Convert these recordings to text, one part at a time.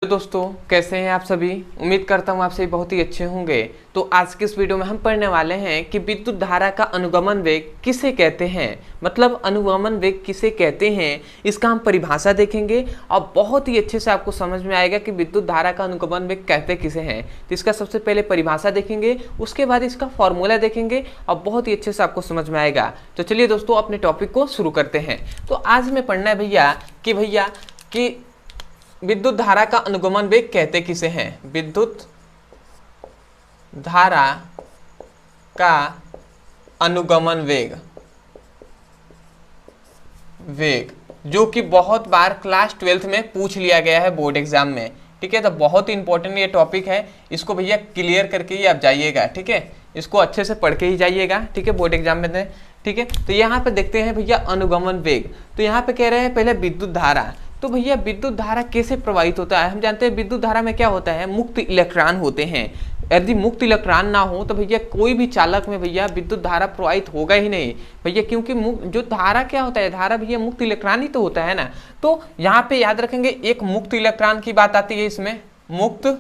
तो दोस्तों कैसे हैं आप सभी। उम्मीद करता हूं आप सभी बहुत ही अच्छे होंगे। तो आज के इस वीडियो में हम पढ़ने वाले हैं कि विद्युत धारा का अनुगमन वेग किसे कहते हैं, मतलब अनुगमन वेग किसे कहते हैं, इसका हम परिभाषा देखेंगे और बहुत ही अच्छे से आपको समझ में आएगा कि विद्युत धारा का अनुगमन वेग कहते किसे हैं। तो इसका सबसे पहले परिभाषा देखेंगे, उसके बाद इसका फॉर्मूला देखेंगे और बहुत ही अच्छे से आपको समझ में आएगा। तो चलिए दोस्तों अपने टॉपिक को शुरू करते हैं। तो आज हमें पढ़ना है भैया कि विद्युत धारा का अनुगमन वेग कहते किसे हैं। विद्युत धारा का अनुगमन वेग जो कि बहुत बार क्लास 12th में पूछ लिया गया है बोर्ड एग्जाम में। ठीक है, तो बहुत ही इंपॉर्टेंट ये टॉपिक है, इसको भैया क्लियर करके ही आप जाइएगा। ठीक है, इसको अच्छे से पढ़ के ही जाइएगा। ठीक है, बोर्ड एग्जाम में। ठीक है, तो यहाँ पे देखते हैं भैया अनुगमन वेग। तो यहाँ पे कह रहे हैं पहले विद्युत धारा। तो भैया विद्युत धारा कैसे प्रवाहित होता है, हम जानते हैं विद्युत धारा में क्या होता है, मुक्त इलेक्ट्रॉन होते हैं। यदि मुक्त इलेक्ट्रॉन ना हो तो भैया कोई भी चालक में भैया विद्युत धारा प्रवाहित होगा ही नहीं भैया, क्योंकि जो धारा क्या होता है, धारा भैया मुक्त इलेक्ट्रॉन ही तो होता है ना। तो यहाँ पे याद रखेंगे एक मुक्त इलेक्ट्रॉन की बात आती है इसमें, मुक्त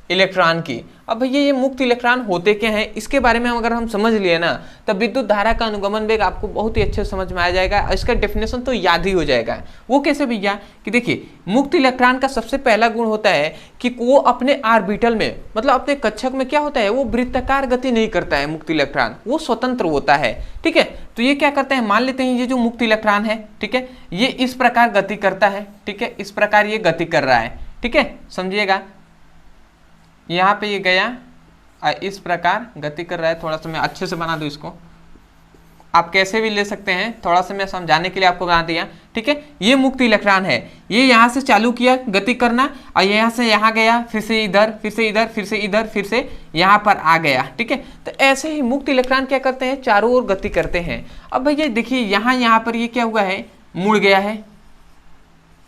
इलेक्ट्रॉन की। अब भैया ये मुक्त इलेक्ट्रॉन होते क्या हैं, इसके बारे में अगर हम समझ लिए ना तब विद्युत धारा का अनुगमन वेग आपको बहुत ही अच्छे से समझ में आ जाएगा। इसका डेफिनेशन तो याद ही हो जाएगा। वो कैसे भैया कि देखिए, मुक्त इलेक्ट्रॉन का सबसे पहला गुण होता है कि वो अपने ऑर्बिटल में, मतलब अपने कक्षक में क्या होता है, वो वृत्ताकार गति नहीं करता है। मुक्त इलेक्ट्रॉन वो स्वतंत्र होता है। ठीक है, तो ये क्या करता है, मान लेते हैं ये जो मुक्त इलेक्ट्रॉन है, ठीक है, ये इस प्रकार गति करता है। ठीक है, इस प्रकार ये गति कर रहा है। ठीक है, समझिएगा, यहाँ पे ये गया और इस प्रकार गति कर रहा है। थोड़ा सा मैं अच्छे से बना दूं इसको, आप कैसे भी ले सकते हैं, थोड़ा सा मैं समझाने के लिए आपको बना दिया। ठीक है, ये मुक्त इलेक्ट्रॉन है, ये यहाँ से चालू किया गति करना और यहाँ से यहाँ गया, फिर से इधर, फिर से इधर, फिर से इधर, फिर से यहाँ पर आ गया। ठीक है, तो ऐसे ही मुक्त इलेक्ट्रॉन क्या करते हैं, चारों ओर गति करते हैं। अब भैया देखिए यहाँ पर ये क्या हुआ है, मुड़ गया है।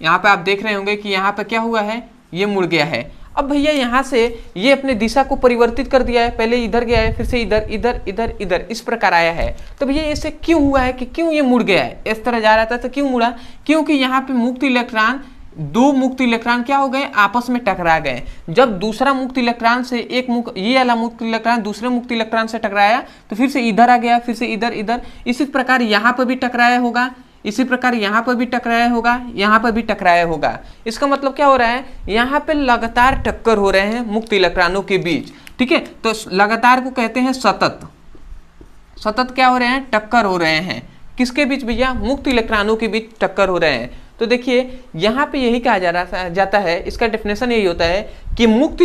यहाँ पे आप देख रहे होंगे कि यहाँ पे क्या हुआ है, ये मुड़ गया है। अब भैया यहाँ से ये अपने दिशा को परिवर्तित कर दिया है, पहले इधर गया है, फिर से इधर, इधर, इधर, इधर, इस प्रकार आया है। तो भैया ऐसे क्यों हुआ है कि क्यों ये मुड़ गया है, इस तरह जा रहा था तो क्यों मुड़ा, क्योंकि यहाँ पे मुक्त इलेक्ट्रॉन, दो मुक्त इलेक्ट्रॉन क्या हो गए, आपस में टकरा गए। जब दूसरा मुक्त इलेक्ट्रॉन से ये वाला मुक्त इलेक्ट्रॉन दूसरे मुक्त इलेक्ट्रॉन से टकराया तो फिर से इधर आ गया, फिर से इधर, इधर, इसी प्रकार यहाँ पर भी टकराया होगा, इसी प्रकार यहाँ पर भी टकराया होगा, यहाँ पर भी टकराया होगा। इसका मतलब क्या हो रहा है, यहाँ पे लगातार टक्कर हो रहे हैं मुक्त इलेक्ट्रॉनों के बीच। ठीक है, तो लगातार को कहते हैं सतत। सतत क्या हो रहे हैं, टक्कर हो रहे हैं। किसके बीच भैया, मुक्त इलेक्ट्रॉनों के बीच टक्कर हो रहे हैं। तो देखिए यहाँ पे यही कहा जाता है, इसका डेफिनेशन यही होता है कि मुक्त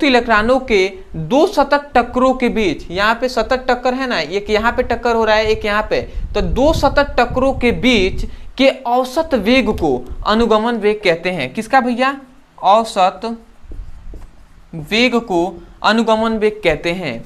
इलेक्ट्रॉनों के दो सतत टक्करों के बीच, यहाँ पे सतत टक्कर है ना, एक यहाँ पे टक्कर हो रहा है, एक यहाँ पे, तो दो सतत टक्करों के बीच के औसत वेग को अनुगमन वेग कहते हैं। किसका भैया, औसत वेग को अनुगमन वेग कहते हैं।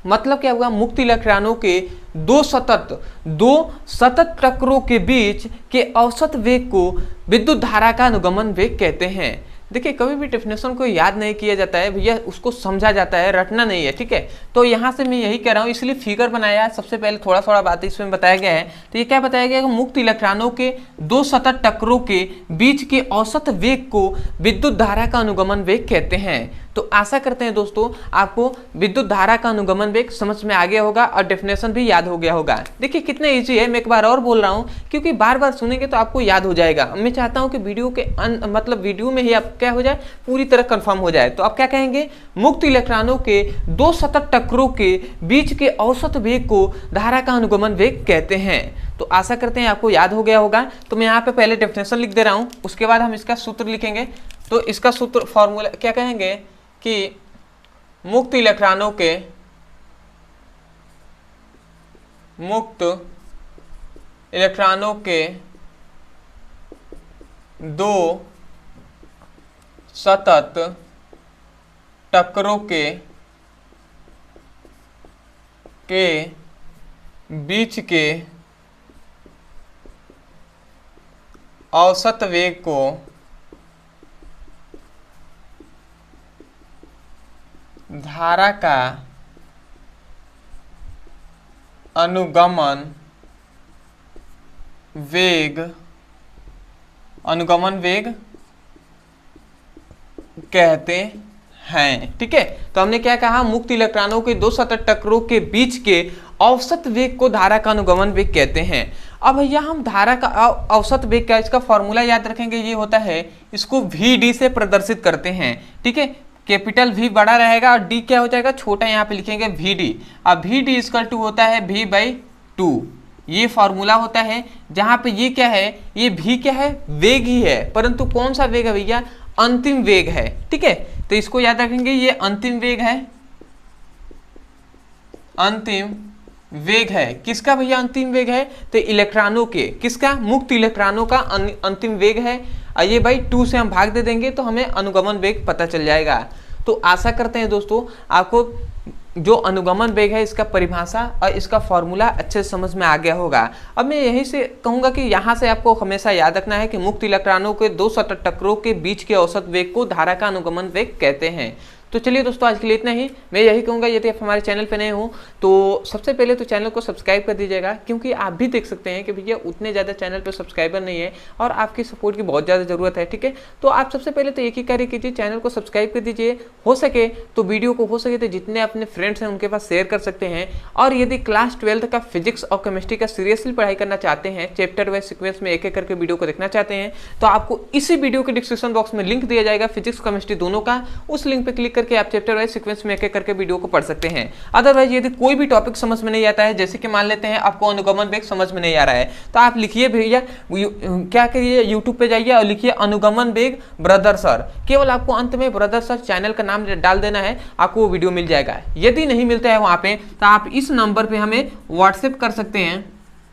मतलब क्या हुआ, मुक्त इलेक्ट्रॉनों के दो सतत टक्करों के बीच के औसत वेग को विद्युत धारा का अनुगमन वेग कहते हैं। देखिए कभी भी डेफिनेशन को याद नहीं किया जाता है भैया, उसको समझा जाता है, रटना नहीं है। ठीक है, तो यहाँ से मैं यही कह रहा हूँ, इसलिए फिगर बनाया है। सबसे पहले थोड़ा थोड़ा बात इसमें बताया गया है। तो ये क्या बताया गया कि मुक्त इलेक्ट्रॉनों के दो सतत टक्करों के बीच के औसत वेग को विद्युत धारा का अनुगमन वेग कहते हैं। तो आशा करते हैं दोस्तों आपको विद्युत धारा का अनुगमन वेग समझ में आ गया होगा और डेफिनेशन भी याद हो गया होगा। देखिए कितना इजी है, मैं एक बार और बोल रहा हूँ क्योंकि बार बार सुनेंगे तो आपको याद हो जाएगा। मैं चाहता हूँ कि वीडियो के मतलब वीडियो में ही आप क्या हो जाए, पूरी तरह कंफर्म हो जाए। तो आप क्या कहेंगे, मुक्त इलेक्ट्रॉनों के दो सतत टक्करों के बीच के औसत वेग को धारा का अनुगमन वेग कहते हैं। तो आशा करते हैं आपको याद हो गया होगा। तो मैं यहाँ पे पहले डेफिनेशन लिख दे रहा हूँ, उसके बाद हम इसका सूत्र लिखेंगे। तो इसका सूत्र फॉर्मूला क्या कहेंगे कि मुक्त इलेक्ट्रॉनों के दो सतत टक्करों के बीच के औसत वेग को धारा का अनुगमन वेग कहते हैं। ठीक है, तो हमने क्या कहा, मुक्त इलेक्ट्रॉनों के दो सतत टकरों के बीच के औसत वेग को धारा का अनुगमन वेग कहते हैं। अब भैया हम धारा का औसत वेग का इसका फॉर्मूला याद रखेंगे, ये होता है, इसको VD से प्रदर्शित करते हैं। ठीक है, कैपिटल V बड़ा रहेगा और D क्या हो जाएगा, छोटा, यहाँ पे लिखेंगे VD। अब VD इक्वल टू होता है V/2, ये फॉर्मूला होता है, जहां पे ये क्या है, ये भी क्या है, वेग ही है, परंतु कौन सा वेग है भैया, अंतिम वेग है। ठीक है, तो इसको याद रखेंगे, ये अंतिम वेग है, अंतिम वेग है। किसका भैया अंतिम वेग है, तो इलेक्ट्रॉनों के, किसका, मुक्त इलेक्ट्रॉनों का अंतिम वेग है। आइए भाई 2 से हम भाग दे देंगे तो हमें अनुगमन वेग पता चल जाएगा। तो आशा करते हैं दोस्तों आपको जो अनुगमन वेग है इसका परिभाषा और इसका फॉर्मूला अच्छे से समझ में आ गया होगा। अब मैं यहीं से कहूंगा कि यहाँ से आपको हमेशा याद रखना है कि मुक्त इलेक्ट्रॉनों के दो सतत टकरों के बीच के औसत वेग को धारा का अनुगमन वेग कहते हैं। तो चलिए दोस्तों आज के लिए इतना ही। मैं यही कहूँगा यदि आप हमारे चैनल पर नए हो तो सबसे पहले तो चैनल को सब्सक्राइब कर दीजिएगा, क्योंकि आप भी देख सकते हैं कि भैया उतने ज़्यादा चैनल पर सब्सक्राइबर नहीं है और आपकी सपोर्ट की बहुत ज़्यादा ज़रूरत है। ठीक है, तो आप सबसे पहले तो एक ही कार्य कीजिए, चैनल को सब्सक्राइब कर दीजिए, हो सके तो वीडियो को हो सके तो जितने अपने फ्रेंड्स हैं उनके पास शेयर कर सकते हैं। और यदि क्लास 12 का फिजिक्स और केमिस्ट्री का सीरियसली पढ़ाई करना चाहते हैं, चैप्टर वाइज सीक्वेंस में एक एक करके वीडियो को देखना चाहते हैं, तो आपको इसी वीडियो के डिस्क्रिप्शन बॉक्स में लिंक दिया जाएगा फिजिक्स केमिस्ट्री दोनों का, उस लिंक पर क्लिक करके आप चैप्टर वाइज सीक्वेंस में एक एक करके वीडियो को पढ़ सकते हैं। अदरवाइज यदि कोई भी टॉपिक समझ में नहीं आता है, जैसे कि मान लेते हैं आपको अनुगमन वेग समझ में नहीं आ रहा है, तो आप लिखिए भैया, क्या करिए, यूट्यूब पे जाइए और लिखिए अनुगमन वेग ब्रदर सर, केवल आपको अंत में ब्रदर सर चैनल का नाम डाल देना है, आपको वो वीडियो मिल जाएगा। यदि नहीं मिलता है वहां पे तो आप इस नंबर पे हमें व्हाट्सएप कर सकते हैं।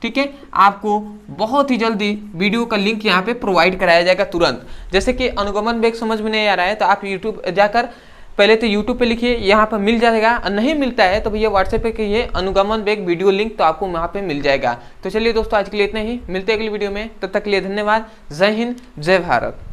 ठीक है, आपको बहुत ही जल्दी वीडियो का लिंक यहाँ पे प्रोवाइड कराया जाएगा तुरंत। जैसे कि अनुगमन वेग समझ में नहीं आ रहा है तो आप यूट्यूब जाकर पहले तो YouTube पे लिखिए, यहाँ पर मिल जाएगा, नहीं मिलता है तो भैया व्हाट्सएप पे कहिए अनुगमन वेग वीडियो लिंक, तो आपको वहाँ पे मिल जाएगा। तो चलिए दोस्तों आज के लिए इतना ही, मिलते हैं अगली वीडियो में, तब तक के लिए धन्यवाद। जय हिंद, जय भारत।